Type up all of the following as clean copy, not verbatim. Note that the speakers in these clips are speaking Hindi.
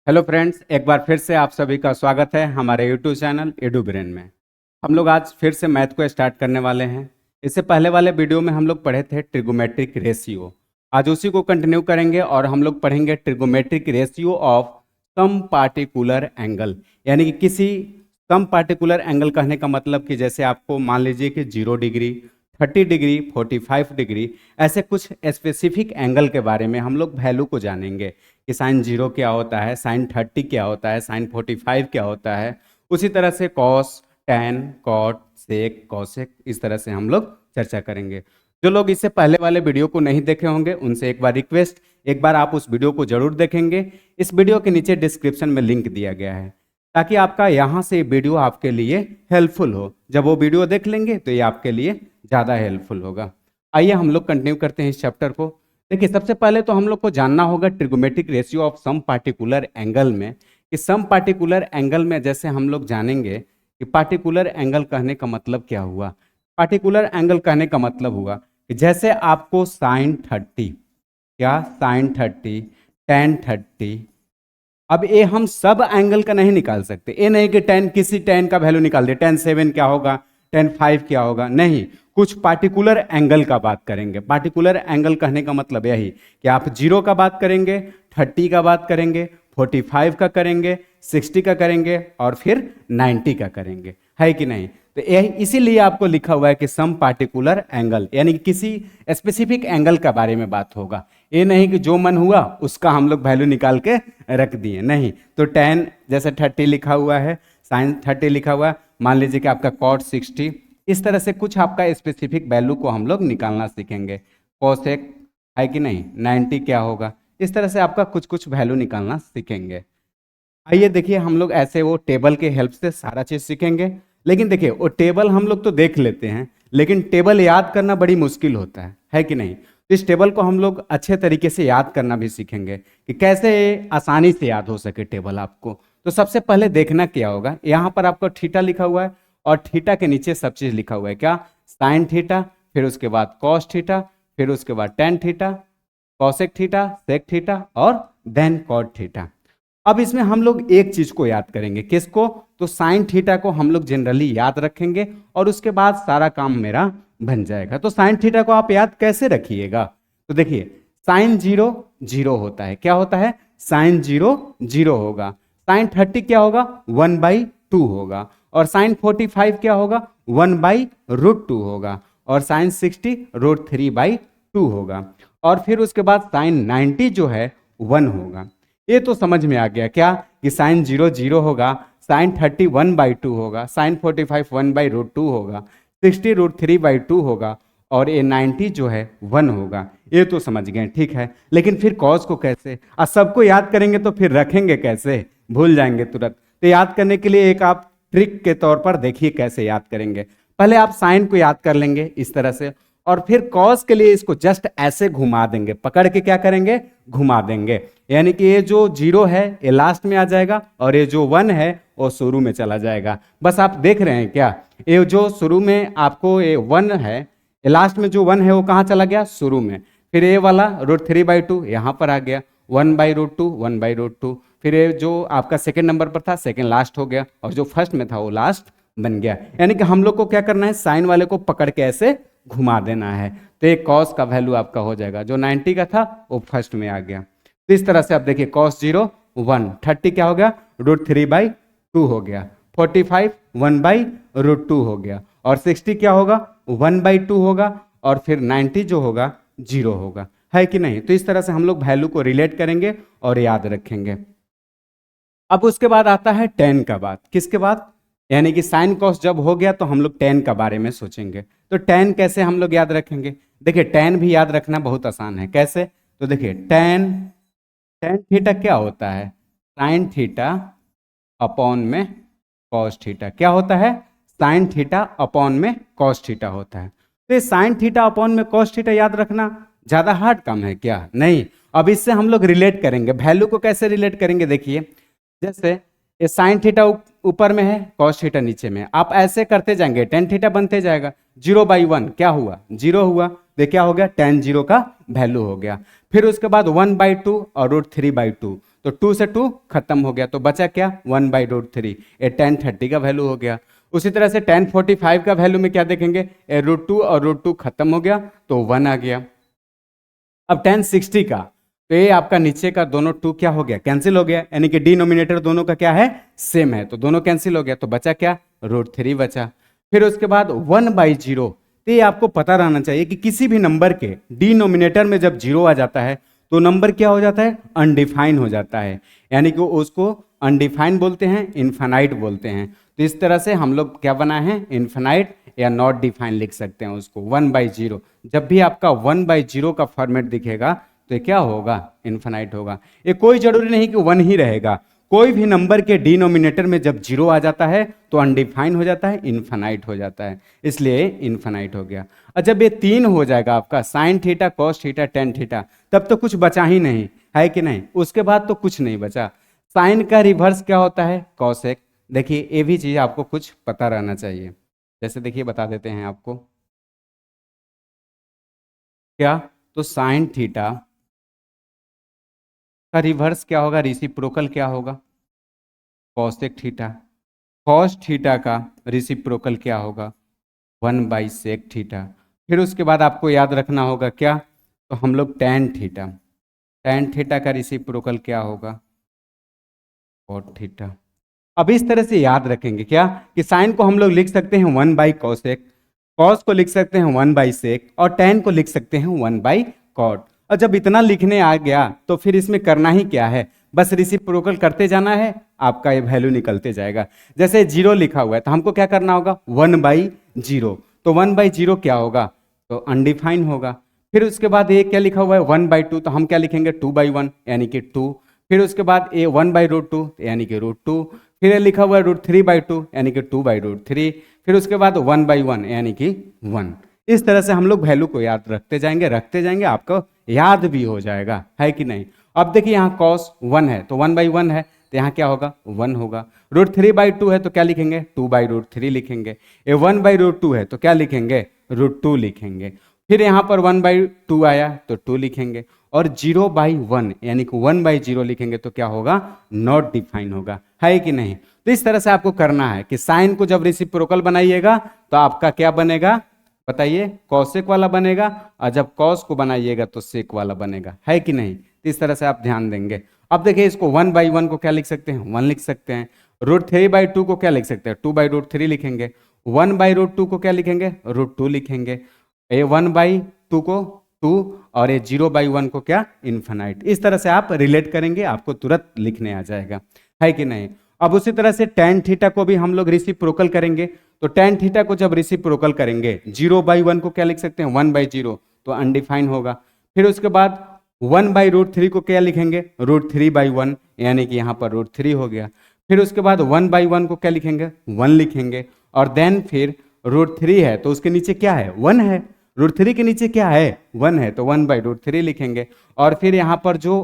हेलो फ्रेंड्स, एक बार फिर से आप सभी का स्वागत है हमारे यूट्यूब चैनल एडू ब्रेन में। हम लोग आज फिर से मैथ को स्टार्ट करने वाले हैं। इससे पहले वाले वीडियो में हम लोग पढ़े थे ट्रिगोमेट्रिक रेशियो। आज उसी को कंटिन्यू करेंगे और हम लोग पढ़ेंगे trigonometric ratio of some particular angle. यानी कि किसी सम पार्टिकुलर एंगल कहने का मतलब कि जैसे आपको मान लीजिए कि 0 डिग्री, 30 डिग्री, 45 डिग्री, ऐसे कुछ स्पेसिफिक एंगल के बारे में हम लोग वैल्यू को जानेंगे कि साइन 0 क्या होता है, साइन 30 क्या होता है, साइन 45 क्या होता है। उसी तरह से कॉस, टैन, कॉट, सेक, कॉसेक, इस तरह से हम लोग चर्चा करेंगे। जो लोग इससे पहले वाले वीडियो को नहीं देखे होंगे उनसे एक बार रिक्वेस्ट, एक बार आप उस वीडियो को जरूर देखेंगे। इस वीडियो के नीचे डिस्क्रिप्शन में लिंक दिया गया है ताकि आपका यहाँ से वीडियो आपके लिए हेल्पफुल हो। जब वो वीडियो देख लेंगे तो ये आपके लिए ज़्यादा हेल्पफुल होगा। आइए हम लोग कंटिन्यू करते हैं इस चैप्टर को। देखिए, सबसे पहले तो हम लोग को जानना होगा trigonometric ratio of some particular angle में कि सम पार्टिकुलर एंगल में जैसे हम लोग जानेंगे कि पार्टिकुलर एंगल कहने का मतलब क्या हुआ। पार्टिकुलर एंगल कहने का मतलब हुआ कि जैसे आपको साइन 30, क्या साइन 30, टेन 30, अब ये हम सब एंगल का नहीं निकाल सकते। ये नहीं कि टेन, किसी टेन का वैल्यू निकाल दे, टेन 7 क्या होगा, टेन 5 क्या होगा, नहीं, कुछ पार्टिकुलर एंगल का बात करेंगे। पार्टिकुलर एंगल कहने का मतलब यही कि आप 0 का बात करेंगे, 30 का बात करेंगे, 45 का करेंगे, 60 का करेंगे और फिर 90 का करेंगे, है कि नहीं। तो यही इसीलिए आपको लिखा हुआ है कि सम पार्टिकुलर एंगल, यानी कि किसी स्पेसिफिक एंगल का बारे में बात होगा। ये नहीं कि जो मन हुआ उसका हम लोग वैल्यू निकाल के रख दिए, नहीं। तो टेन जैसे 30 लिखा हुआ है, साइन 30 लिखा हुआ है, मान लीजिए कि आपका कॉट 60, इस तरह से कुछ आपका स्पेसिफिक वैल्यू को हम लोग निकालना सीखेंगे। कोसेक है कि नहीं, 90 क्या होगा, इस तरह से आपका कुछ कुछ वैल्यू निकालना सीखेंगे। आइए देखिए, हम लोग ऐसे वो टेबल के हेल्प से सारा चीज सीखेंगे। लेकिन देखिए, वो टेबल हम लोग तो देख लेते हैं, लेकिन टेबल याद करना बड़ी मुश्किल होता है कि नहीं। तो इस टेबल को हम लोग अच्छे तरीके से याद करना भी सीखेंगे कि कैसे आसानी से याद हो सके टेबल आपको। तो सबसे पहले देखना क्या होगा, यहाँ पर आपको थीटा लिखा हुआ है और थीटा के नीचे सब चीज लिखा हुआ है, क्या, साइन थीटा, फिर उसके बाद कॉस थीटा, फिर उसके बाद tan theta, cosec theta, sec theta और देन कॉट थीटा। अब इसमें हम लोग एक चीज को याद करेंगे, किसको, तो साइन थीटा को हम लोग जनरली याद रखेंगे और उसके बाद सारा काम मेरा बन जाएगा। तो साइन थीटा को आप याद कैसे रखिएगा, तो देखिए, साइन 0 0 होता है, क्या होता है, साइन 0 0 होगा, साइन 30 क्या होगा, 1/2 होगा, और साइन 45 क्या होगा, 1/√2 होगा, और साइन 60 √3/2 होगा, और फिर उसके बाद साइन 90 जो है 1 होगा। ये तो समझ में आ गया क्या कि साइन 0 0 होगा, साइन 30 1/2 होगा, साइन 45 1/√2 होगा, 60 √3/2 होगा, और ये 90 जो है 1 होगा। ये तो समझ गए, ठीक है। लेकिन फिर कॉस को कैसे, सबको याद करेंगे तो फिर रखेंगे कैसे, भूल जाएंगे तुरंत। तो याद करने के लिए एक आप ट्रिक के तौर पर देखिए कैसे याद करेंगे। पहले आप साइन को याद कर लेंगे इस तरह से, और फिर कॉस के लिए इसको जस्ट ऐसे घुमा देंगे, पकड़ के क्या करेंगे, घुमा देंगे। यानी कि ये जो 0 है ये लास्ट में आ जाएगा और ये जो 1 है वो शुरू में चला जाएगा। बस आप देख रहे हैं क्या, ये जो शुरू में आपको ये 1 है, ये लास्ट में जो 1 है वो कहाँ चला गया, शुरू में। फिर ये वाला √3/2 यहाँ पर आ गया, 1/√2 1/√2। फिर ये जो आपका सेकेंड नंबर पर था, सेकेंड लास्ट हो गया, और जो फर्स्ट में था वो लास्ट बन गया। यानी कि हम लोग को क्या करना है, साइन वाले को पकड़ के ऐसे घुमा देना है। तो एक कॉस का वैल्यू आपका हो जाएगा, जो 90 का था वो फर्स्ट में आ गया। तो इस तरह से आप देखिए, कॉस 0 1, 30 क्या हो गया, √3/2 हो गया, 45 1/√2 हो गया, और 60 क्या होगा, 1/2 होगा, और फिर 90 जो होगा 0 होगा, है कि नहीं। तो इस तरह से हम लोग वैल्यू को रिलेट करेंगे और याद रखेंगे। अब उसके बाद आता है टेन का बात, किसके बाद, यानी कि साइन कॉस जब हो गया तो हम लोग टेन का बारे में सोचेंगे। तो टेन कैसे हम लोग याद रखेंगे, देखिए टेन भी याद रखना बहुत आसान है, कैसे, तो देखिए टेन टेन थीटा क्या होता है, साइन थीटा अपॉन में कॉस थीटा, क्या होता है, साइन थीटा अपॉन में कॉस थीटा होता है। तो ये साइन थीटा अपॉन में कॉस थीटा याद रखना ज्यादा हार्ड काम है क्या, नहीं। अब इससे हम लोग रिलेट करेंगे, वैल्यू को कैसे रिलेट करेंगे, देखिए जैसे ये साइन थीटा ऊपर में है, कॉस थीटा नीचे में है, आप ऐसे करते जाएंगे, टेन थीटा बनते जाएगा, 0/1 क्या हुआ, 0 हुआ, तो क्या हो गया, tan 0 का वैल्यू हो गया। फिर उसके बाद 1/2 और √3/2, तो 2 से 2 खत्म हो गया, तो बचा क्या 1/√3, ये tan 30 का वैल्यू हो गया। उसी तरह से tan 45 का वैल्यू में क्या देखेंगे, √2 और √2 खत्म हो गया तो 1 आ गया। अब tan 60 का, तो ये आपका नीचे का दोनों 2 क्या हो गया, कैंसिल हो गया, यानी कि डिनोमिनेटर दोनों का क्या है, सेम है, तो दोनों कैंसिल हो गया, तो बचा क्या √3 बचा। फिर उसके बाद 1/0, तो ये आपको पता रहना चाहिए कि किसी भी नंबर के डिनोमिनेटर में जब 0 आ जाता है तो नंबर क्या हो जाता है, अनडिफाइन हो जाता है, यानी कि उसको अनडिफाइन बोलते हैं, इन्फानाइट बोलते हैं। तो इस तरह से हम लोग क्या बना है, इन्फानाइट या नॉट डिफाइन लिख सकते हैं उसको 1/0। जब भी आपका 1/0 का फॉर्मेट दिखेगा तो ये क्या होगा, इन्फानाइट होगा। ये कोई जरूरी नहीं कि 1 ही रहेगा, कोई भी नंबर के डिनोमिनेटर में जब 0 आ जाता है तो अनडिफाइन हो जाता है, इन्फानाइट हो जाता है, इसलिए इन्फानाइट हो गया। और जब ये 3 हो जाएगा आपका sine theta, cos theta, tan theta, तब तो कुछ बचा ही नहीं है कि नहीं, उसके बाद तो कुछ नहीं बचा। साइन का रिवर्स क्या होता है, कॉसेक। देखिए ये भी चीज आपको कुछ पता रहना चाहिए, जैसे देखिए बता देते हैं आपको क्या, तो साइन थीटा का रिवर्स क्या होगा, रेसिप्रोकल क्या होगा, कॉसेक थीटा। कॉस थीटा का रेसिप्रोकल क्या होगा, 1/सेक थीटा। फिर उसके बाद आपको याद रखना होगा क्या, तो हम लोग टैन थीटा, टैन थीटा का रेसिप्रोकल क्या होगा, कॉट थीटा। अब इस तरह से याद रखेंगे क्या, कि साइन को हम लोग लिख सकते हैं 1/कॉसेक, कॉस को लिख सकते हैं 1/सेक, और टैन को लिख सकते हैं 1/कॉट। और जब इतना लिखने आ गया तो फिर इसमें करना ही क्या है, बस रेसिप्रोकल करते जाना है, आपका ये वैल्यू निकलते जाएगा। जैसे 0 लिखा हुआ है तो हमको क्या करना होगा, 1/0, तो 1/0 क्या होगा, तो अनडिफाइन होगा। फिर उसके बाद ये क्या लिखा हुआ है 1/2, तो हम क्या लिखेंगे 2/1 यानी कि 2। फिर उसके बाद ये 1/√2 यानी कि √2। फिर ये लिखा हुआ है √3/2 यानी कि 2/√3। फिर उसके बाद 1/1 यानी कि 1। इस तरह से हम लोग वैल्यू को याद रखते जाएंगे, आपको याद भी हो जाएगा, है कि नहीं। अब देखिए यहाँ cos 1 है तो 1/1 है, तो यहाँ क्या होगा 1 होगा। √3/2 है तो क्या लिखेंगे 2/√3 लिखेंगे। ये 1/√2 है तो क्या लिखेंगे √2 लिखेंगे। फिर यहाँ पर 1/2 आया तो 2 लिखेंगे, और 0/1 यानी कि 1/0 लिखेंगे तो क्या होगा, नॉट डिफाइन होगा, है कि नहीं। तो इस तरह से आपको करना है कि साइन को जब रेसिप्रोकल बनाइएगा तो आपका क्या बनेगा, बताइए, कॉसेक वाला बनेगा, और जब कॉस को बनाइएगा तो सेक वाला बनेगा, है कि नहीं। तो इस तरह से आप ध्यान देंगे। अब देखिए इसको 1/1 को क्या लिख सकते हैं, 1 लिख सकते हैं। √3/2 को क्या लिख सकते हैं, 2/√3 लिखेंगे। 1/√2 को क्या लिखेंगे, √2 लिखेंगे। ये 1/2 को 2, और ये 0/1 को क्या, इन्फिनाइट। इस तरह से आप रिलेट करेंगे, आपको तुरंत लिखने आ जाएगा, है कि नहीं। अब उसी तरह से tan थीटा को भी हम लोग रेसिप्रोकल करेंगे, तो tan थीटा को जब रेसिप्रोकल करेंगे 0/1 को क्या लिख सकते हैं 1/0, तो अनडिफाइन होगा। फिर उसके बाद 1/√3 को क्या लिखेंगे, √3/1 यानी कि यहाँ पर √3 हो गया। फिर उसके बाद 1/1 को क्या लिखेंगे, 1 लिखेंगे। और देन फिर √3 है तो उसके नीचे क्या है, 1 है। √3 के नीचे क्या है, 1 है, तो 1/√3 लिखेंगे। और फिर यहाँ पर जो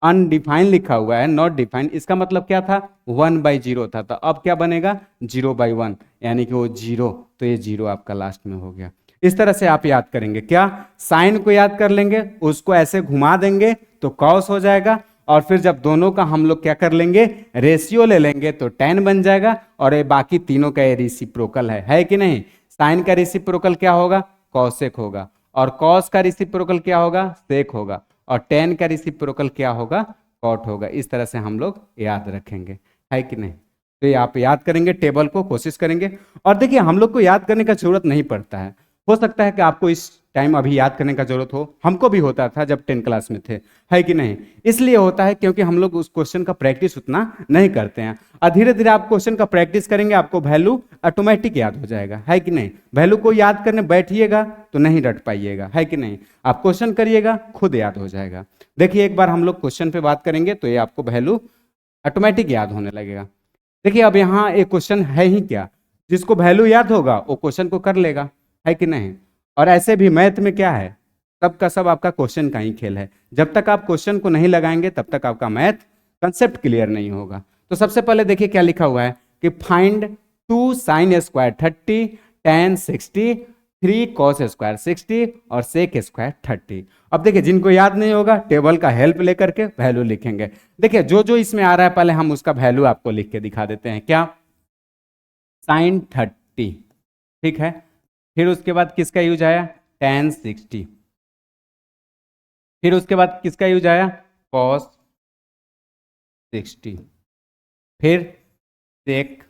अनडिफाइन लिखा हुआ है, नॉट डिफाइन, इसका मतलब क्या था 1/0 था, तो अब क्या बनेगा 0/1 यानी कि वो 0, तो ये 0 आपका लास्ट में हो गया। इस तरह से आप याद करेंगे क्या, साइन को याद कर लेंगे, उसको ऐसे घुमा देंगे तो कॉस हो जाएगा, और फिर जब दोनों का हम लोग क्या कर लेंगे, रेशियो ले लेंगे तो tan बन जाएगा, और ये बाकी तीनों का ये रेसिप्रोकल है कि नहीं। साइन का रेसिप्रोकल क्या होगा, कॉसेक होगा, और कॉस का रेसिप्रोकल क्या होगा, सेक होगा, और tan का रेसिप्रोकल क्या होगा, कॉट होगा। इस तरह से हम लोग याद रखेंगे, है कि नहीं। तो ये आप याद करेंगे, टेबल को कोशिश करेंगे। और देखिए हम लोग को याद करने का जरूरत नहीं पड़ता है, हो सकता है कि आपको इस टाइम अभी याद करने का जरूरत हो, हमको भी होता था जब 10 क्लास में थे, है कि नहीं। इसलिए होता है क्योंकि हम लोग उस क्वेश्चन का प्रैक्टिस उतना नहीं करते हैं, और धीरे धीरे आप क्वेश्चन का प्रैक्टिस करेंगे, आपको वैल्यू ऑटोमेटिक याद हो जाएगा, है कि नहीं। वैल्यू को याद करने बैठिएगा तो नहीं रट पाइएगा, है कि नहीं। आप क्वेश्चन करिएगा खुद याद हो जाएगा। देखिए एक बार हम लोग क्वेश्चन पे बात करेंगे तो ये आपको वैल्यू ऑटोमेटिक याद होने लगेगा। देखिए अब यहाँ एक क्वेश्चन है ही क्या, जिसको वैल्यू याद होगा वो क्वेश्चन को कर लेगा, है कि नहीं। और ऐसे भी मैथ में क्या है, सब का सब आपका क्वेश्चन का ही खेल है। जब तक आप क्वेश्चन को नहीं लगाएंगे तब तक आपका मैथ कंसेप्ट क्लियर नहीं होगा। तो सबसे पहले देखिए क्या लिखा हुआ है कि find 2 sin² 30 tan 60 3 cos square 60 और सेक स्क्वायर 30। अब देखिए जिनको याद नहीं होगा टेबल का हेल्प लेकर के वैल्यू लिखेंगे। देखिए जो जो इसमें आ रहा है पहले हम उसका वैल्यू आपको लिख के दिखा देते हैं। क्या? साइन 30, ठीक है। फिर उसके बाद किसका यूज आया? टेन 60। फिर उसके बाद किसका यूज आया? कॉस 60। फिर सेक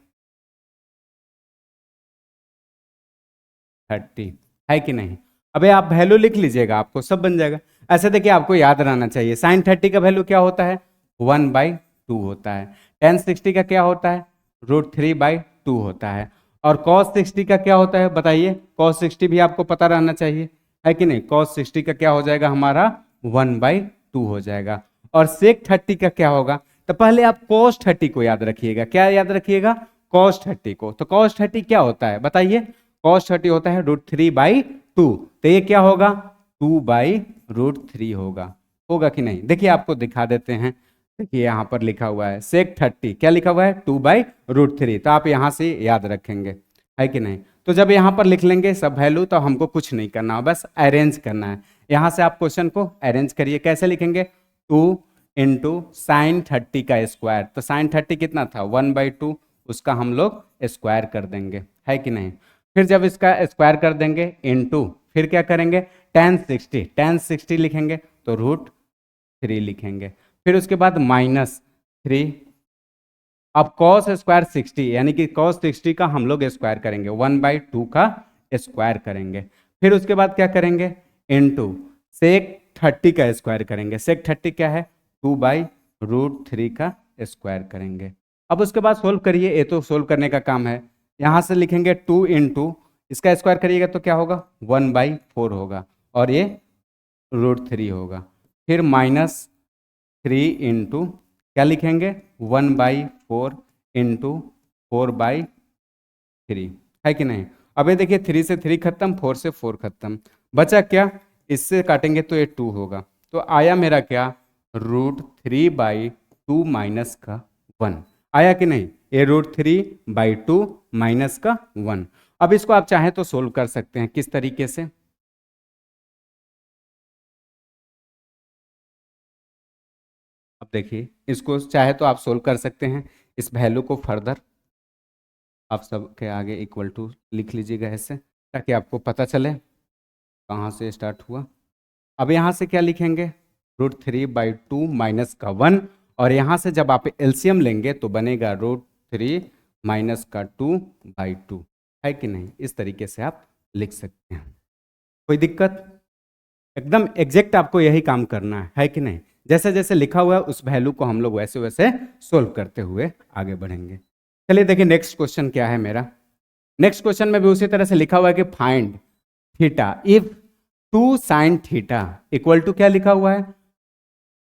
30, है कि नहीं? अबे आप वैल्यू लिख लीजिएगा, आपको सब बन जाएगा। ऐसे देखिए आपको याद रहना चाहिए, साइन 30 का वैल्यू क्या होता है? 1/2 होता है। टेन 60 का क्या होता है? √3/2 होता है। और cos 60 का क्या होता है बताइए? cos 60 भी आपको पता रहना चाहिए, है कि नहीं? cos 60 का क्या हो जाएगा हमारा? 1/2 हो जाएगा। और sec 30 का क्या होगा? तो पहले आप cos 30 को याद रखिएगा। क्या याद रखिएगा? cos 30 को। तो cos 30 क्या होता है बताइए? cos 30 होता है √3/2। तो ये क्या होगा? 2/√3 होगा कि नहीं? देखिए आपको दिखा देते हैं। देखिए यहाँ पर लिखा हुआ है सेक 30, क्या लिखा हुआ है? 2/√3। तो आप यहाँ से याद रखेंगे, है कि नहीं? तो जब यहाँ पर लिख लेंगे सब वैल्यू तो हमको कुछ नहीं करना, बस अरेंज करना है। यहाँ से आप क्वेश्चन को अरेंज करिए। कैसे लिखेंगे? 2 इंटू साइन 30 का स्क्वायर। तो साइन 30 कितना था? 1/2, उसका हम लोग स्क्वायर कर देंगे, है कि नहीं? फिर जब इसका स्क्वायर कर देंगे इनटू, फिर क्या करेंगे? टेन 60 लिखेंगे तो √3 लिखेंगे। फिर उसके बाद -3। अब कॉस स्क्वायर 60, यानी कि कॉस 60 का हम लोग स्क्वायर करेंगे, 1/2 का स्क्वायर करेंगे। फिर उसके बाद क्या करेंगे? इनटू सेक 30 का स्क्वायर करेंगे। सेक 30 क्या है? 2/√3 का स्क्वायर करेंगे। अब उसके बाद सोल्व करिए, ये तो सोल्व करने का काम है। यहाँ से लिखेंगे 2 इंटू, इसका स्क्वायर करिएगा तो क्या होगा? 1/4 होगा, और ये √3 होगा। फिर -3 इंटू, क्या लिखेंगे? 1/4 इंटू 4/3, है कि नहीं? अब ये देखिए 3 से 3 खत्म, 4 से 4 खत्म, बचा क्या? इससे काटेंगे तो ये 2 होगा। तो आया मेरा क्या? √3/2 माइनस का 1 आया कि नहीं? ये √3/2 माइनस का 1। अब इसको आप चाहें तो सोल्व कर सकते हैं। किस तरीके से? अब देखिए इसको चाहे तो आप सोल्व कर सकते हैं। इस वैल्यू को फर्दर आप सबके आगे इक्वल टू लिख लीजिएगा ऐसे, ताकि आपको पता चले कहाँ से स्टार्ट हुआ। अब यहाँ से क्या लिखेंगे? √3/2 माइनस का 1, और यहाँ से जब आप एलसीएम लेंगे तो बनेगा √3 माइनस का 2/2, है कि नहीं? इस तरीके से आप लिख सकते हैं। कोई दिक्कत? एकदम एग्जैक्ट आपको यही काम करना है कि नहीं? जैसे जैसे लिखा हुआ है उस वैल्यू को हम लोग वैसे वैसे सोल्व करते हुए आगे बढ़ेंगे। चलिए देखिए नेक्स्ट क्वेश्चन क्या है मेरा। नेक्स्ट क्वेश्चन में भी उसी तरह से लिखा हुआ है कि find theta if 2 sine theta equal to, क्या लिखा हुआ है?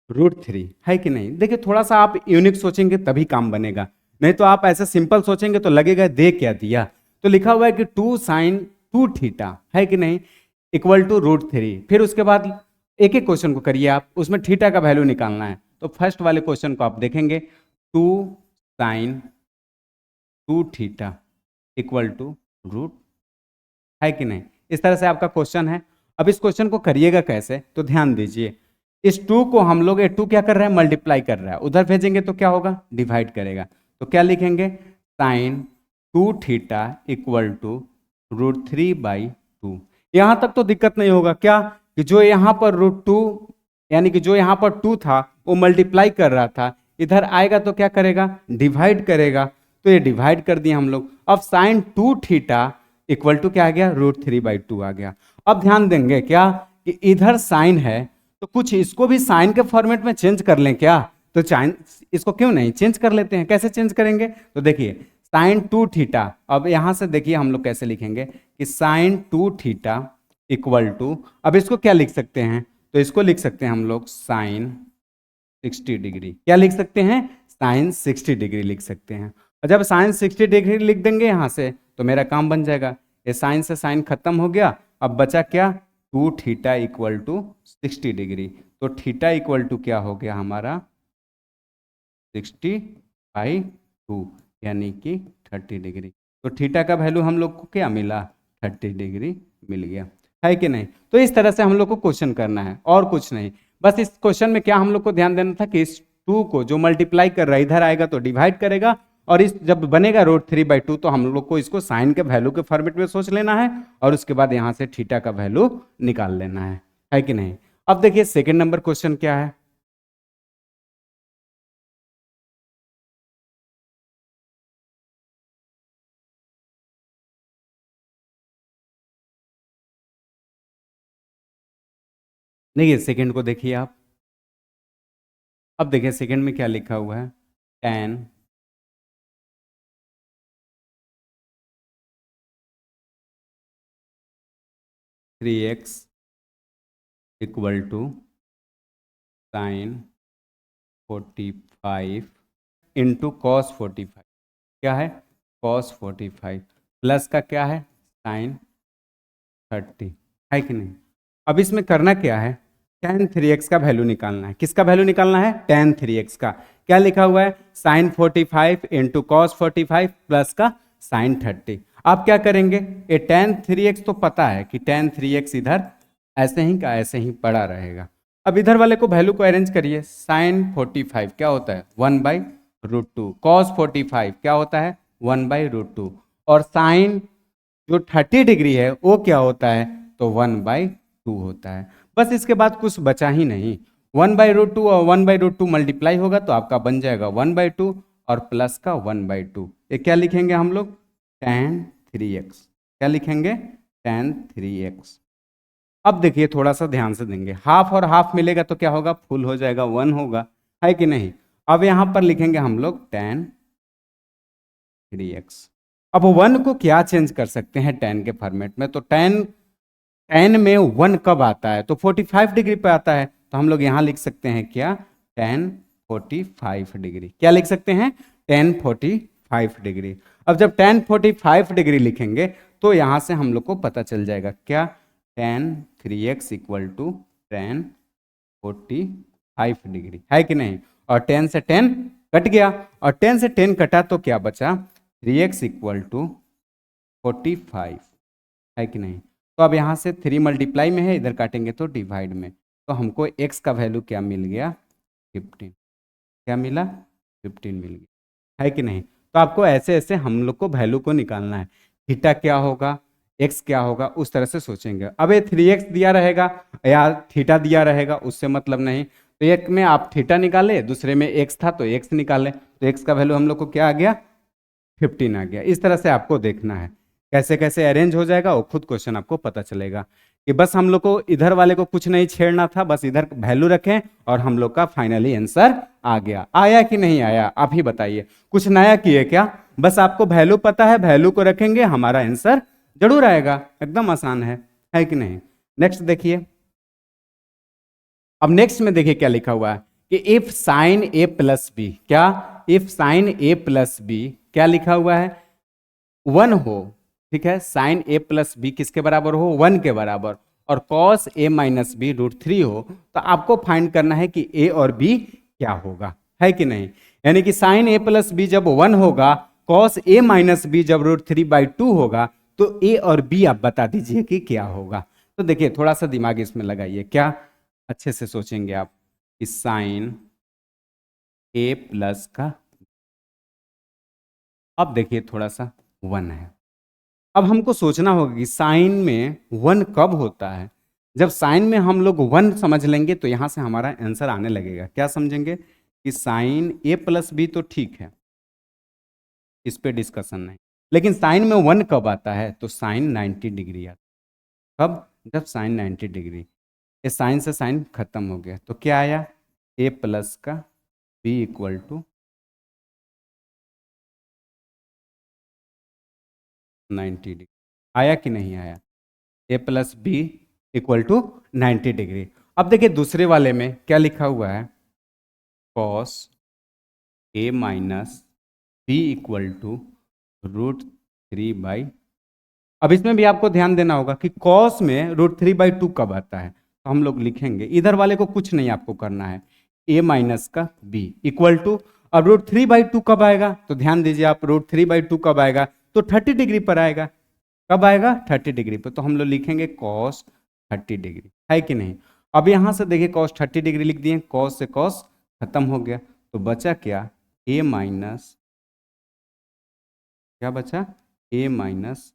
√3, है कि नहीं? देखिए थोड़ा सा आप यूनिक सोचेंगे तभी काम बनेगा, नहीं तो आप ऐसे सिंपल सोचेंगे तो लगेगा दे क्या दिया। तो लिखा हुआ है कि 2 साइन 2 थीटा, है कि नहीं, इक्वल टू √3। फिर उसके बाद एक एक क्वेश्चन को करिए आप, उसमें थीटा का वैल्यू निकालना है। तो फर्स्ट वाले क्वेश्चन को आप देखेंगे 2 sine 2 theta equal to root, है कि नहीं? इस तरह से आपका क्वेश्चन है। अब इस क्वेश्चन को करिएगा कैसे, तो ध्यान दीजिए। इस 2 को हम लोग, ये 2 क्या कर रहा है? मल्टीप्लाई कर रहा है। उधर भेजेंगे तो क्या होगा? डिवाइड करेगा। तो क्या लिखेंगे? Sine 2 theta equal to √3/2। यहां तक तो दिक्कत नहीं होगा क्या, कि जो यहां पर √2, यानी कि जो यहां पर 2 था वो मल्टीप्लाई कर रहा था, इधर आएगा तो क्या करेगा? डिवाइड करेगा। तो ये डिवाइड कर दिया हम लोग। अब साइन 2 थीटा इक्वल टू क्या आ गया? √3/2 आ गया। अब ध्यान देंगे क्या, कि इधर साइन है तो कुछ इसको भी साइन के फॉर्मेट में चेंज कर लें क्या? तो इसको क्यों नहीं चेंज कर लेते हैं। कैसे चेंज करेंगे? तो देखिए साइन 2 थीटा, अब यहां से देखिए हम लोग कैसे लिखेंगे कि साइन 2 थीटा इक्वल टू, अब इसको क्या लिख सकते हैं? तो इसको लिख सकते हैं हम लोग साइन 60 डिग्री। क्या लिख सकते हैं? साइन 60 डिग्री लिख सकते हैं। और जब साइन 60 डिग्री लिख देंगे यहां से तो मेरा काम बन जाएगा। ये साइन से साइन खत्म हो गया। अब बचा क्या? 2 थीटा इक्वल टू 60 डिग्री। तो थीटा इक्वल टू क्या हो गया हमारा? 60/2, यानी कि 30 डिग्री। तो थीटा का वैल्यू हम लोग को क्या मिला? 30 डिग्री मिल गया, है कि नहीं। तो इस तरह से हम लोग को क्वेश्चन करना है और कुछ नहीं। बस इस क्वेश्चन में क्या हम लोग को ध्यान देना था कि इस 2 को जो मल्टीप्लाई कर रहा है इधर आएगा तो डिवाइड करेगा, और इस जब बनेगा √3/2 तो हम लोग को इसको साइन के वैल्यू के फॉर्मेट में सोच लेना है, और उसके बाद यहां से थीटा का वैल्यू निकाल लेना है कि नहीं। अब देखिए सेकंड नंबर क्वेश्चन क्या है। देखिए सेकंड को देखिए आप। अब देखिए सेकंड में क्या लिखा हुआ है, tan 3x equal to sine 45 into cos 45, क्या है कॉस 45 प्लस का क्या है साइन 30, है कि नहीं। अब इसमें करना क्या है, tan 3x का वैल्यू निकालना है। किसका वैल्यू निकालना है, tan 3x का। क्या लिखा हुआ है, साइन 45 इंटू कॉस 45 प्लस का साइन 30। आप क्या करेंगे, ये tan 3x तो पता है कि tan 3x इधर ऐसे ही का ऐसे ही पड़ा रहेगा। अब इधर वाले को वैल्यू को अरेंज करिए, साइन 45 क्या होता है 1/√2, कॉस 45 क्या होता है 1/√2, और साइन जो 30 डिग्री है वो क्या होता है तो 1/2 होता है। बस इसके बाद कुछ बचा ही नहीं, 1/√2 और 1/√2 मल्टीप्लाई होगा तो आपका बन जाएगा 1/2 और प्लस का 1/2। ये क्या लिखेंगे हम लोग tan 3x, क्या लिखेंगे tan 3x। अब देखिए थोड़ा सा ध्यान से देंगे, हाफ और हाफ मिलेगा तो क्या होगा फुल हो जाएगा 1 होगा, है कि नहीं। अब यहां पर लिखेंगे हम लोग tan 3x। अब 1 को क्या चेंज कर सकते हैं tan के फॉर्मेट में, तो tan में 1 कब आता है तो 45 डिग्री पे आता है, तो हम लोग यहां लिख सकते हैं क्या tan 45 डिग्री, क्या लिख सकते हैं tan 45 डिग्री। अब जब tan 45 डिग्री लिखेंगे तो यहां से हम लोग को पता चल जाएगा क्या tan 3x equal to tan 45 degree, है कि नहीं। और 10 से 10 कट गया, और 10 से 10 कटा तो क्या बचा 3x इक्वल टू 45, है कि नहीं। तो अब यहाँ से 3 मल्टीप्लाई में है, इधर काटेंगे तो डिवाइड में, तो हमको x का वैल्यू क्या मिल गया 15, क्या मिला 15 मिल गया, है कि नहीं। तो आपको ऐसे ऐसे हम लोग को वैल्यू को निकालना है, थीटा क्या होगा x क्या होगा उस तरह से सोचेंगे। अब ये 3x दिया रहेगा या थीटा दिया रहेगा उससे मतलब नहीं, तो एक में आप थीटा निकाले, दूसरे में x था तो x निकाले, तो x का वैल्यू हम लोग को क्या आ गया 15 आ गया। इस तरह से आपको देखना है कैसे कैसे अरेंज हो जाएगा, वो खुद क्वेश्चन आपको पता चलेगा कि बस हम लोग को इधर वाले को कुछ नहीं छेड़ना था, बस इधर वैल्यू रखें और हम लोग का फाइनली आंसर आ गया। आया कि नहीं आया आप ही बताइए, कुछ नया किए क्या, बस आपको वैल्यू पता है, वैल्यू को रखेंगे हमारा आंसर जरूर आएगा, एकदम आसान है कि नहीं। नेक्स्ट देखिए, अब नेक्स्ट में देखिए क्या लिखा हुआ है कि if sine a plus B, क्या if sine a plus B क्या लिखा हुआ है 1 हो, ठीक है, साइन a प्लस बी किसके बराबर हो 1 के बराबर, और कॉस a माइनस बी √3 हो, तो आपको फाइंड करना है कि a और b क्या होगा, है कि नहीं। यानी कि साइन a प्लस बी जब 1 होगा, कॉस a माइनस बी जब √3/2 होगा, तो a और b आप बता दीजिए कि क्या होगा। तो देखिए थोड़ा सा दिमाग इसमें लगाइए, क्या अच्छे से सोचेंगे आप कि साइन a प्लस का, अब देखिए थोड़ा सा 1 है। अब हमको सोचना होगा कि साइन में 1 कब होता है, जब साइन में हम लोग 1 समझ लेंगे तो यहां से हमारा आंसर आने लगेगा। क्या समझेंगे कि साइन a प्लस बी तो ठीक है, इस पे डिस्कशन नहीं, लेकिन साइन में 1 कब आता है तो साइन 90 डिग्री आता है। कब, जब साइन 90 डिग्री, ये साइन से साइन खत्म हो गया, तो क्या आया a प्लस का b इक्वल टू 90 डिग्री, आया कि नहीं आया, a plus B equal to 90 degree. अब देखिए दूसरे वाले में क्या लिखा हुआ है cos a minus B equal to √3/, अब इसमें भी आपको ध्यान देना होगा कि कॉस में √3/2 कब आता है, तो हम लोग लिखेंगे इधर वाले को कुछ नहीं आपको करना है, a माइनस का b इक्वल टू, अब √3/2 कब आएगा तो ध्यान दीजिए आप, √3/2 कब आएगा तो 30 डिग्री पर आएगा, कब आएगा 30 डिग्री पे, तो हम लोग लिखेंगे cos 30 डिग्री, है कि नहीं। अब यहाँ से देखिए cos 30 डिग्री लिख दिए, cos से cos खत्म हो गया, तो बचा क्या, a माइनस, क्या बचा, a माइनस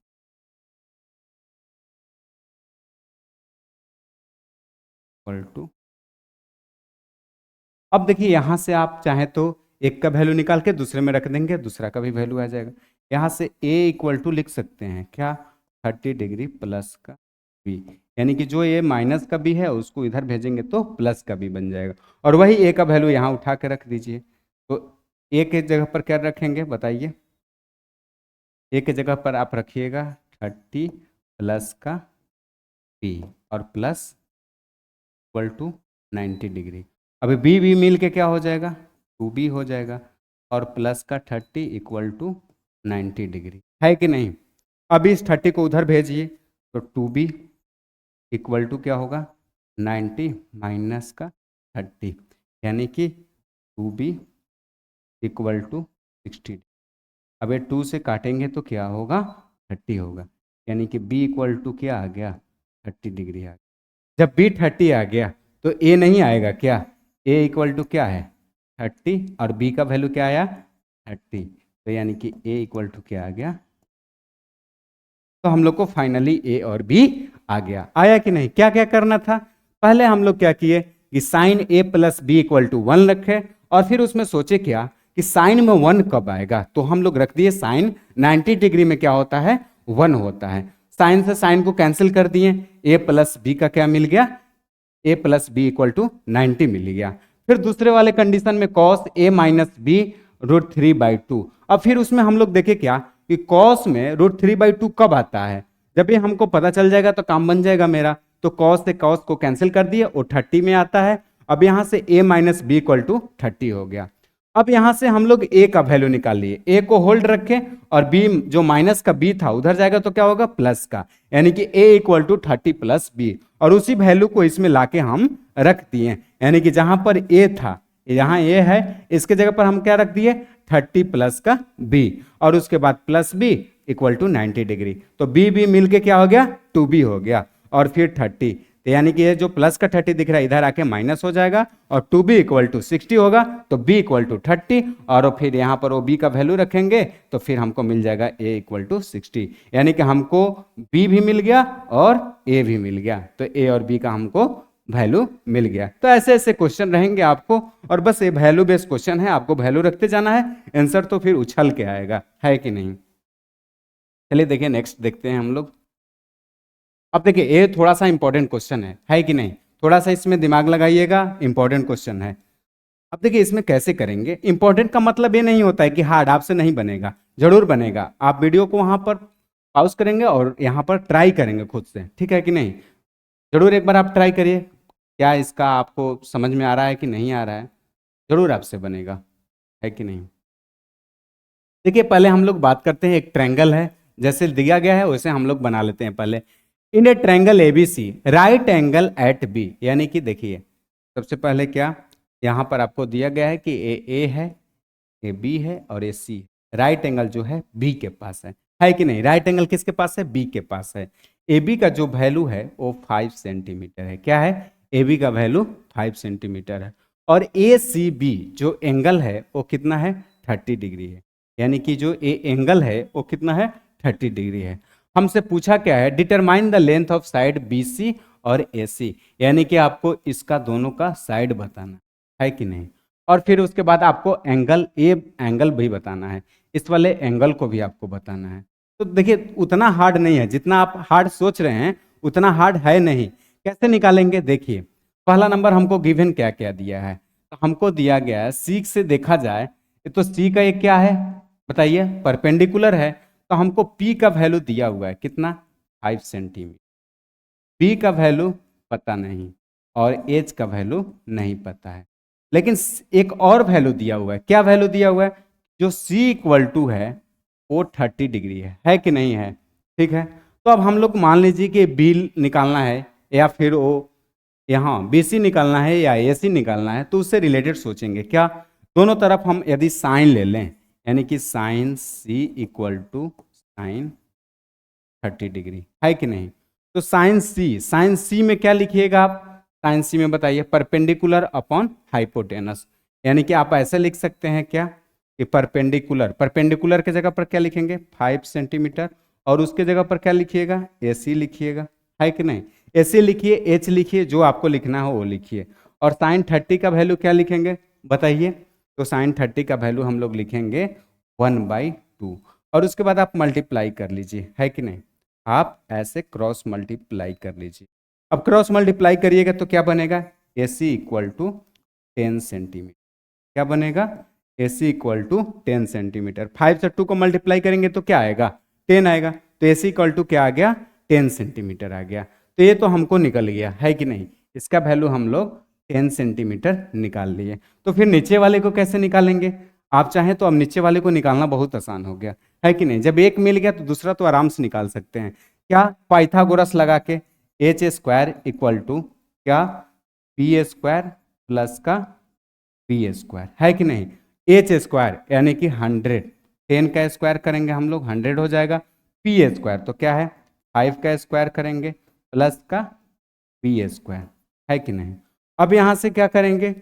इक्वल टू, अब देखिए यहाँ से आप चाहें तो एक का वैल्यू निकाल के दूसरे में रख देंगे, दूसरा का भी वैल्यू आ जाएगा। यहाँ से a इक्वल टू लिख सकते हैं क्या, 30 डिग्री प्लस का b, यानी कि जो ये माइनस का b है उसको इधर भेजेंगे तो प्लस का b बन जाएगा, और वही a का वैल्यू यहाँ उठा के रख दीजिए। तो a के जगह पर क्या रखेंगे बताइए, a के जगह पर आप रखिएगा 30 प्लस का b और प्लस इक्वल टू 90 डिग्री। अभी बी मिल के क्या हो जाएगा, 2b हो जाएगा, और प्लस का 30 इक्वल टू 90 डिग्री, है कि नहीं। अब इस 30 को उधर भेजिए, तो 2b इक्वल टू क्या होगा, 90 माइनस का 30, यानी कि 2b इक्वल टू 60। अब ये 2 से काटेंगे तो क्या होगा, 30 होगा, यानी कि b इक्वल टू क्या आ गया, 30 डिग्री आ गया। जब b 30 आ गया तो a नहीं आएगा क्या, a इक्वल टू क्या है 30, और b का वैल्यू क्या आया 30, तो यानी कि a इक्वल टू क्या आ गया, तो हम लोग को फाइनली a और b आ गया। आया कि नहीं। क्या क्या करना था, पहले हम लोग क्या किए कि sine a plus B equal to 1 रखे, और फिर उसमें सोचे क्या कि साइन में 1 कब आएगा, तो हम लोग रख दिए साइन 90 डिग्री में क्या होता है 1 होता है, साइन से साइन को कैंसिल कर दिए, a प्लस बी का क्या मिल गया, a plus B equal to 90 मिल गया। फिर दूसरे वाले कंडीशन में cos a minus B root 3/2, अब फिर उसमें हम लोग देखे क्या कि cos में रूट 3/2 कब आता है, जब ये हमको पता चल जाएगा तो काम बन जाएगा मेरा, तो cos से cos को कैंसिल कर दिए, वो 30 में आता है। अब यहां से a minus B equal to 30 हो गया। अब यहां से हम लोग a का वैल्यू निकाल लिए, a को होल्ड रखें, और b जो माइनस का b था उधर जाएगा तो क्या होगा प्लस का, यानी कि a equal to 30 plus B, और उसी वैल्यू को इसमें लाके हम रख दिए, यानी कि जहां पर a था, यहाँ a है, इसके जगह पर हम क्या रख दिए 30 प्लस का b, और उसके बाद plus b equal to 90 degree, तो b मिल के क्या हो गया 2b हो गया, और फिर 30, तो यानी कि ये जो प्लस का 30 दिख रहा है इधर आके माइनस हो जाएगा, और 2b इक्वल टू 60 होगा, तो b इक्वल टू 30, और फिर यहाँ पर वो b का वैल्यू रखेंगे तो फिर हमको मिल जाएगा a इक्वल टू 60, यानी कि हमको b भी मिल गया और a भी मिल गया, तो a और b का हमको वैल्यू मिल गया। तो ऐसे ऐसे क्वेश्चन रहेंगे आपको, और बस ये वैल्यू बेस्ड क्वेश्चन है, आपको वैल्यू रखते जाना है, आंसर तो फिर उछल के आएगा, है कि नहीं। चलिए देखिए नेक्स्ट देखते हैं हम लोग। अब देखिए ये थोड़ा सा इंपॉर्टेंट क्वेश्चन है कि नहीं, थोड़ा सा इसमें दिमाग लगाइएगा, इंपॉर्टेंट क्वेश्चन है। अब देखिए इसमें कैसे करेंगे, इंपॉर्टेंट का मतलब ये नहीं होता है कि हार्ड आपसे नहीं बनेगा, जरूर बनेगा, आप वीडियो को वहां पर पॉज करेंगे और यहाँ पर ट्राई करेंगे खुद से, ठीक है कि नहीं। जरूर एक बार आप ट्राई करिए, क्या इसका आपको समझ में आ रहा है कि नहीं आ रहा है, जरूर आपसे बनेगा, है कि नहीं। देखिए पहले हम लोग बात करते हैं, एक ट्रायंगल है जैसे दिया गया है वैसे हम लोग बना लेते हैं पहले। In a triangle ABC right angle at B, यानी कि देखिए सबसे पहले क्या यहाँ पर आपको दिया गया है कि ए है, ए बी है और ए सी, राइट एंगल जो है बी के पास है कि नहीं। राइट एंगल किसके पास है, बी के पास है। ए बी का जो वैल्यू है वो 5 सेंटीमीटर है, क्या है ए बी का वैल्यू 5 सेंटीमीटर है, और ए सी बी जो एंगल है वो कितना है 30 डिग्री है, यानी कि जो ए एंगल है वो कितना है 30 डिग्री है। हमसे पूछा क्या है, determine the length of side B C और ए सी, यानी कि आपको इसका दोनों का साइड बताना है कि नहीं, और फिर उसके बाद आपको एंगल ए एंगल भी बताना है, इस वाले एंगल को भी आपको बताना है। तो देखिए उतना हार्ड नहीं है, जितना आप हार्ड सोच रहे हैं उतना हार्ड है नहीं। कैसे निकालेंगे, देखिए पहला नंबर हमको गिवन क्या क्या दिया है, तो हमको दिया गया है सी से देखा जाए तो सी का एक क्या है बताइए परपेंडिकुलर है, तो हमको पी का वैल्यू दिया हुआ है कितना 5 सेंटीमीटर, बी का वैल्यू पता नहीं और एच का वैल्यू नहीं पता है, लेकिन एक और वैल्यू दिया हुआ है, क्या वैल्यू दिया हुआ है, जो सी इक्वल टू है वो 30 डिग्री है कि नहीं है, ठीक है। तो अब हम लोग मान लीजिए कि बी निकालना है या फिर वो यहाँ बी सी निकालना है या ए सी निकालना है, तो उससे रिलेटेड सोचेंगे क्या, दोनों तरफ हम यदि साइन ले लें, यानी कि sine C equal to sine 30 degree, है कि नहीं। तो साइन सी में क्या लिखिएगा आप, साइन सी में बताइए, परपेंडिकुलर अपॉन हाइपोटेनस, यानी कि आप ऐसे लिख सकते हैं क्या कि परपेंडिकुलर के जगह पर क्या लिखेंगे 5 सेंटीमीटर, और उसके जगह पर क्या लिखिएगा AC लिखिएगा, है कि नहीं। AC लिखिए, H लिखिए, जो आपको लिखना हो वो लिखिए। और साइन 30 का वैल्यू क्या लिखेंगे बताइए, तो साइन 30 का वैल्यू हम लोग लिखेंगे 1/2, और उसके बाद आप मल्टीप्लाई कर लीजिए, है कि नहीं। आप ऐसे क्रॉस मल्टीप्लाई कर लीजिए। अब क्रॉस मल्टीप्लाई करिएगा तो क्या बनेगा, AC इक्वल टू 10 सेंटीमीटर, क्या बनेगा, AC इक्वल टू 10 सेंटीमीटर। 5 से 2 को मल्टीप्लाई करेंगे तो क्या आएगा, 10 आएगा, तो AC इक्वल टू क्या आ गया, 10 सेंटीमीटर आ गया। तो ये तो हमको निकल गया, है कि नहीं, इसका वैल्यू हम लोग 10 सेंटीमीटर निकाल लिए। तो फिर नीचे वाले को कैसे निकालेंगे, आप चाहें तो अब नीचे वाले को निकालना बहुत आसान हो गया, है कि नहीं। जब एक मिल गया तो दूसरा तो आराम से निकाल सकते हैं, क्या, पाइथागोरस लगा के, एच स्क्वायर इक्वल टू क्या, बी स्क्वायर प्लस का बी स्क्वायर, है कि नहीं। एच स्क्वायर यानी कि 100, 10 का स्क्वायर करेंगे हम लोग 100 हो जाएगा, पी स्क्वायर तो क्या है 5 का स्क्वायर करेंगे प्लस का बी स्क्वायर, है कि नहीं। अब यहाँ से क्या करेंगे,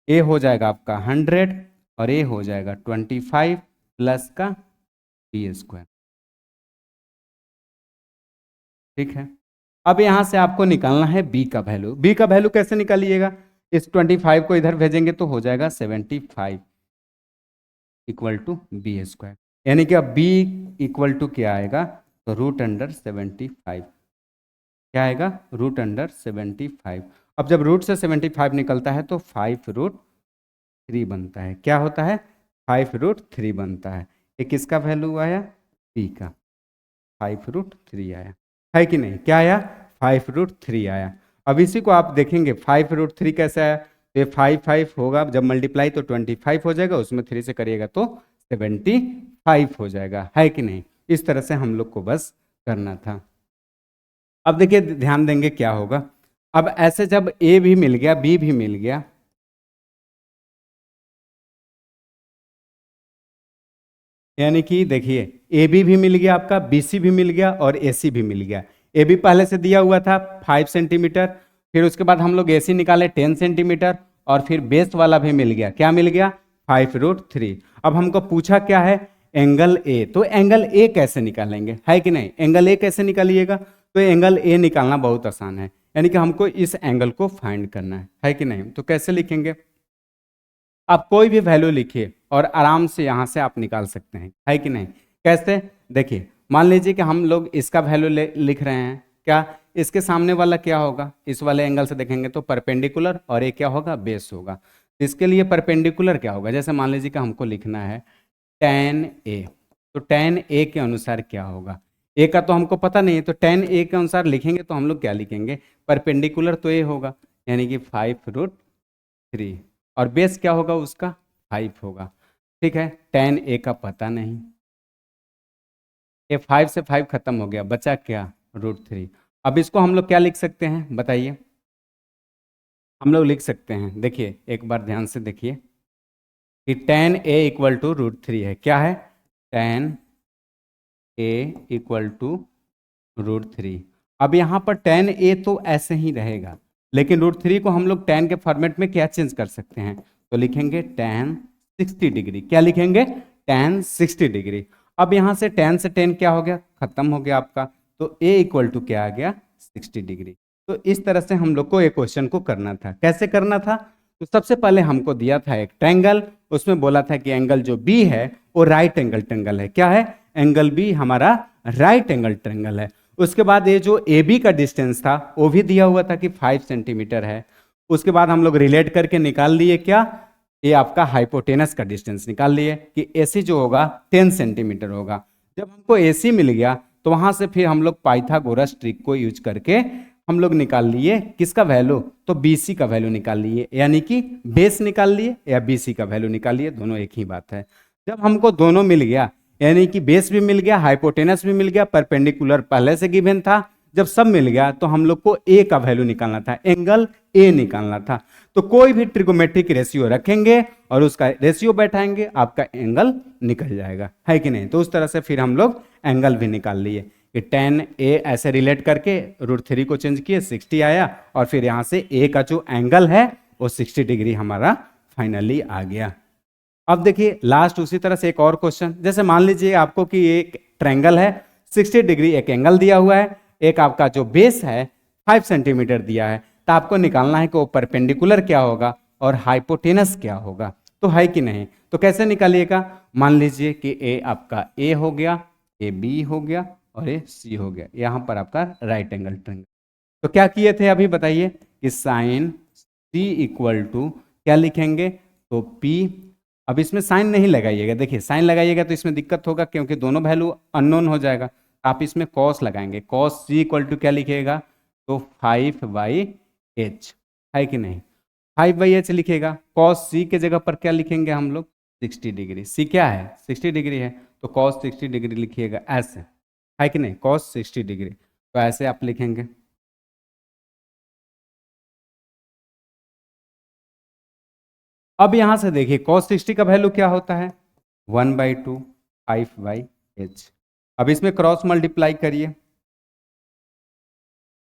ए हो जाएगा आपका 100 और ए हो जाएगा 25 प्लस का बी स्क्वायर, ठीक है। अब यहाँ से आपको निकालना है बी का वैल्यू। बी का वैल्यू कैसे निकालिएगा, इस 25 को इधर भेजेंगे तो हो जाएगा 75 इक्वल टू बी स्क्वायर, यानी कि अब बी इक्वल टू क्या आएगा, तो √75, क्या आएगा, √75। अब जब रूट से 75 निकलता है तो 5√3 बनता है, क्या होता है 5√3 बनता है। ये किसका वैल्यू आया, बी का 5√3 आया, है कि नहीं, क्या आया 5√3 आया। अब इसी को आप देखेंगे 5√3 कैसे आया, तो ये 5 होगा, जब मल्टीप्लाई तो 25 हो जाएगा, उसमें 3 से करिएगा तो 75 हो जाएगा, है कि नहीं। इस तरह से हम लोग को बस करना था। अब देखिए ध्यान देंगे क्या होगा, अब ऐसे जब ए भी मिल गया बी भी मिल गया, यानी कि देखिए ए बी मिल गया आपका, BC भी मिल गया और AC भी मिल गया। ए बी पहले से दिया हुआ था 5 सेंटीमीटर, फिर उसके बाद हम लोग AC निकाले 10 सेंटीमीटर, और फिर बेस वाला भी मिल गया, क्या मिल गया 5√3। अब हमको पूछा क्या है, एंगल A, तो एंगल A कैसे निकालेंगे, है कि नहीं। एंगल A कैसे निकालिएगा, तो एंगल A निकालना बहुत आसान है, यानी कि हमको इस एंगल को फाइंड करना है कि नहीं। तो कैसे लिखेंगे, आप कोई भी वैल्यू लिखिए और आराम से यहाँ से आप निकाल सकते हैं, है कि नहीं। कैसे, देखिए मान लीजिए कि हम लोग इसका वैल्यू लिख रहे हैं, क्या, इसके सामने वाला क्या होगा, इस वाले एंगल से देखेंगे तो परपेंडिकुलर, और ये क्या होगा, बेस होगा। इसके लिए परपेंडिकुलर क्या होगा, जैसे मान लीजिए कि हमको लिखना है tan A, तो tan A के अनुसार क्या होगा, ए का तो हमको पता नहीं है, तो tan A के अनुसार लिखेंगे तो हम लोग क्या लिखेंगे, परपेंडिकुलर तो ए होगा, यानी कि 5√3, और बेस क्या होगा उसका 5 होगा, ठीक है। tan A का पता नहीं, ये 5 से 5 खत्म हो गया, बचा क्या, √3। अब इसको हम लोग क्या लिख सकते हैं बताइए, हम लोग लिख सकते हैं, देखिए एक बार ध्यान से देखिए कि tan A इक्वल टू √3 है, क्या है, tan A इक्वल टू √3। अब यहाँ पर tan A तो ऐसे ही रहेगा, लेकिन √3 को हम लोग tan के फॉर्मेट में क्या चेंज कर सकते हैं, तो लिखेंगे tan 60 डिग्री, क्या लिखेंगे tan 60 डिग्री। अब यहाँ से tan से tan क्या हो गया, खत्म हो गया आपका, तो A इक्वल टू क्या आ गया 60 डिग्री। तो इस तरह से हम लोग को एक क्वेश्चन को करना था। कैसे करना था, तो सबसे पहले हमको दिया था एक ट्रायंगल, उसमें बोला था कि एंगल जो बी है वो राइट एंगल ट्रायंगल है, क्या है, एंगल बी हमारा राइट एंगल ट्रायंगल है। उसके बाद ये जो ए बी का डिस्टेंस था वो भी दिया हुआ था कि 5 सेंटीमीटर है। उसके बाद हम लोग रिलेट करके निकाल लिए क्या, ये आपका हाइपोटेनस का डिस्टेंस निकाल लिए कि AC जो होगा 10 सेंटीमीटर होगा। जब हमको AC मिल गया तो वहां से फिर हम लोग पाइथागोरस ट्रिक को यूज करके हम लोग निकाल लिए किसका वैल्यू, तो BC का वैल्यू निकाल लिए, यानी कि बेस निकाल लिए या BC का वैल्यू निकाल लिए, दोनों एक ही बात है। जब हमको दोनों मिल गया, यानी कि बेस भी मिल गया, हाइपोटेनस भी मिल गया, परपेंडिकुलर पहले से गिवन था, जब सब मिल गया तो हम लोग को A का वैल्यू निकालना था, एंगल A निकालना था। तो कोई भी ट्रिगोमेट्रिक रेशियो रखेंगे और उसका रेशियो बैठाएंगे, आपका एंगल निकल जाएगा, है कि नहीं। तो उस तरह से फिर हम लोग एंगल भी निकाल लिए। कि tan a ऐसे रिलेट करके √3 को चेंज किए 60 आया, और फिर यहाँ से a का जो एंगल है वो 60 डिग्री हमारा फाइनली आ गया। अब देखिए लास्ट उसी तरह से एक और क्वेश्चन, जैसे मान लीजिए आपको कि एक ट्रायंगल है 60 डिग्री एक एंगल दिया हुआ है, एक आपका जो बेस है 5 सेंटीमीटर दिया है, तो आपको निकालना है कि वो परपेंडिकुलर क्या होगा और हाइपोटेनस क्या होगा, तो है कि नहीं। तो कैसे निकालिएगा, मान लीजिए कि ए आपका ए हो गया, ए बी हो गया और ए सी हो गया, यहाँ पर आपका राइट एंगल ट्रायंगल। तो क्या किए थे अभी बताइए कि साइन सी इक्वल टू क्या लिखेंगे, तो पी। अब इसमें साइन नहीं लगाइएगा, देखिए साइन लगाइएगा तो इसमें दिक्कत होगा क्योंकि दोनों वैल्यू अननोन हो जाएगा। आप इसमें कॉस लगाएंगे, कॉस सी इक्वल टू क्या लिखिएगा, तो 5/h, है कि नहीं। 5/h लिखेगा, कॉस सी के जगह पर क्या लिखेंगे हम लोग, 60 डिग्री। सी क्या है, 60 डिग्री है, तो कॉस 60 डिग्री लिखिएगा ऐसे, है कि नहीं, कॉस 60 डिग्री। तो ऐसे आप लिखेंगे। अब यहां से देखिए cos 60 का वैल्यू क्या होता है, 1/2 5/h। अब इसमें क्रॉस मल्टीप्लाई करिए,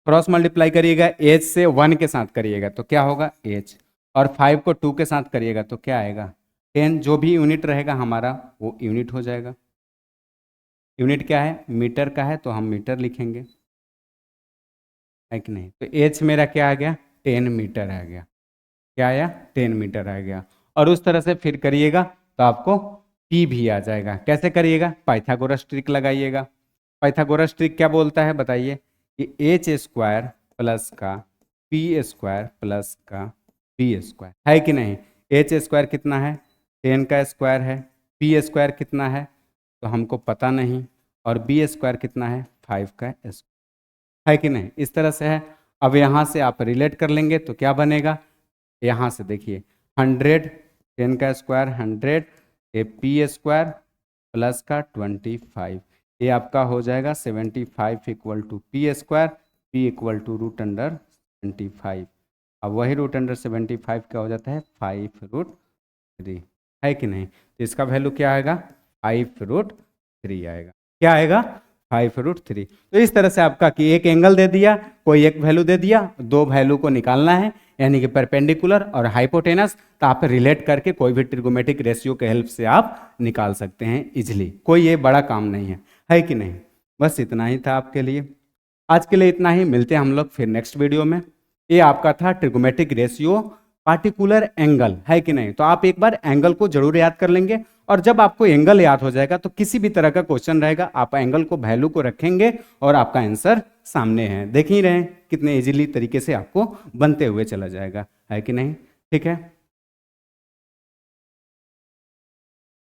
क्रॉस मल्टीप्लाई करिएगा, h से 1 के साथ करिएगा तो क्या होगा h, और 5 को 2 के साथ करिएगा तो क्या आएगा 10। जो भी यूनिट रहेगा हमारा वो यूनिट हो जाएगा। यूनिट क्या है, मीटर का है तो हम मीटर लिखेंगे, है कि नहीं। तो h मेरा क्या आ गया, 10 मीटर आ गया, क्या आया 10 मीटर आ गया। और उस तरह से फिर करिएगा तो आपको P भी आ जाएगा। कैसे करिएगा, पाइथागोरस ट्रिक लगाइएगा। पाइथागोरस ट्रिक क्या बोलता है बताइए कि h² प्लस का p² प्लस का b², है कि नहीं। h² कितना है, 10 का स्क्वायर है, p² कितना है तो हमको पता नहीं, और b² कितना है 5 का स्क्वायर, है कि नहीं। इस तरह से है। अब यहाँ से आप रिलेट कर लेंगे तो क्या बनेगा, यहाँ से देखिए 100, 10 का स्क्वायर 100, ए p² प्लस का 25, ये आपका हो जाएगा 75 equal to p², p equal to √75। अब वही √75 क्या हो जाता है 5√3, है कि नहीं। तो इसका वैल्यू क्या आएगा 5√3 आएगा, क्या आएगा 5√3। तो इस तरह से आपका कि एक एंगल दे दिया, कोई एक वैल्यू दे दिया, दो वैल्यू को निकालना है, यानी कि परपेंडिकुलर और हाइपोटेनस। तो आप रिलेट करके कोई भी ट्रिगोमेट्रिक रेशियो के हेल्प से आप निकाल सकते हैं इजिली, कोई ये बड़ा काम नहीं है कि नहीं। बस इतना ही था आपके लिए, आज के लिए इतना ही। मिलते हैं हम लोग फिर नेक्स्ट वीडियो में। ये आपका था ट्रिगोमेट्रिक रेशियो पार्टिकुलर एंगल, है कि नहीं। तो आप एक बार एंगल को जरूर याद कर लेंगे, और जब आपको एंगल याद हो जाएगा तो किसी भी तरह का क्वेश्चन रहेगा आप एंगल को वैल्यू को रखेंगे और आपका आंसर सामने है। देख ही रहे हैं कितने इजीली तरीके से आपको बनते हुए चला जाएगा, है कि नहीं। ठीक है।